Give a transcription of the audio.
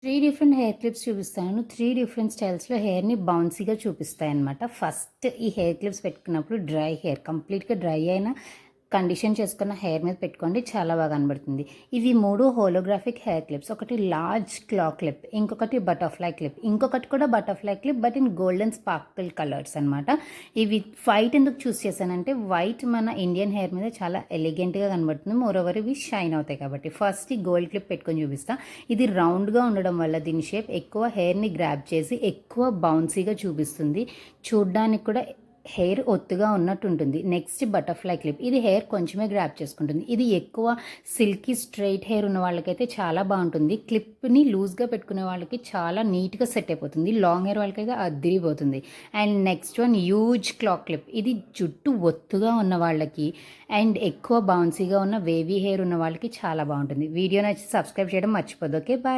3 different hair clips చూపిస్తాను. 3 different స్టైల్స్‌లో హెయిర్‌ని బౌన్సీగా చూపిస్తాయన్నమాట. ఫస్ట్ ఈ హెయిర్ క్లిప్స్ పెట్టుకున్నప్పుడు డ్రై హెయిర్ కంప్లీట్‌గా డ్రై అయిన కండిషన్ చేసుకున్న హెయిర్ మీద పెట్టుకోండి. చాలా బాగా కనబడుతుంది. ఇవి 3 హోలోగ్రాఫిక్ హెయిర్ క్లిప్స్. ఒకటి లార్జ్ క్లా క్లిప్, ఇంకొకటి బటర్‌ఫ్లై క్లిప్, ఇంకొకటి కూడా butterfly clip but in golden sparkle colours అనమాట. ఇవి వైట్ ఎందుకు చూస్ చేశానంటే వైట్ మన ఇండియన్ హెయిర్ మీద చాలా ఎలిగెంట్‌గా కనబడుతుంది. మోరోవర్ ఇవి షైన్ అవుతాయి కాబట్టి. ఫస్ట్ ఈ గోల్డ్ క్లిప్ పెట్టుకొని చూపిస్తా. ఇది రౌండ్‌గా ఉండడం వల్ల దీని షేప్ ఎక్కువ హెయిర్‌ని గ్రాబ్ చేసి ఎక్కువ బౌన్సీగా చూపిస్తుంది. చూడ్డానికి కూడా హెయిర్ ఒత్తుగా ఉన్నట్టు ఉంటుంది. Next butterfly clip. ఇది హెయిర్ కొంచెమే గ్రాబ్ చేసుకుంటుంది. ఇది ఎక్కువ సిల్కీ స్ట్రెయిట్ హెయిర్ ఉన్న వాళ్ళకైతే చాలా బాగుంటుంది. క్లిప్‌ని లూజ్‌గా పెట్టుకునే వాళ్ళకి చాలా నీట్‌గా సెట్ అయిపోతుంది. లాంగ్ హెయిర్ వాళ్ళకైతే అదిరిపోతుంది. అండ్ నెక్స్ట్ వన్ హ్యూజ్ క్లా క్లిప్. ఇది జుట్టు ఒత్తుగా ఉన్న వాళ్ళకి అండ్ ఎక్కువ బౌన్సీగా ఉన్న వేవీ హెయిర్ ఉన్న వాళ్ళకి చాలా బాగుంటుంది. వీడియో నచ్చి సబ్స్క్రైబ్ చేయడం మర్చిపోద్దు. Okay, bye.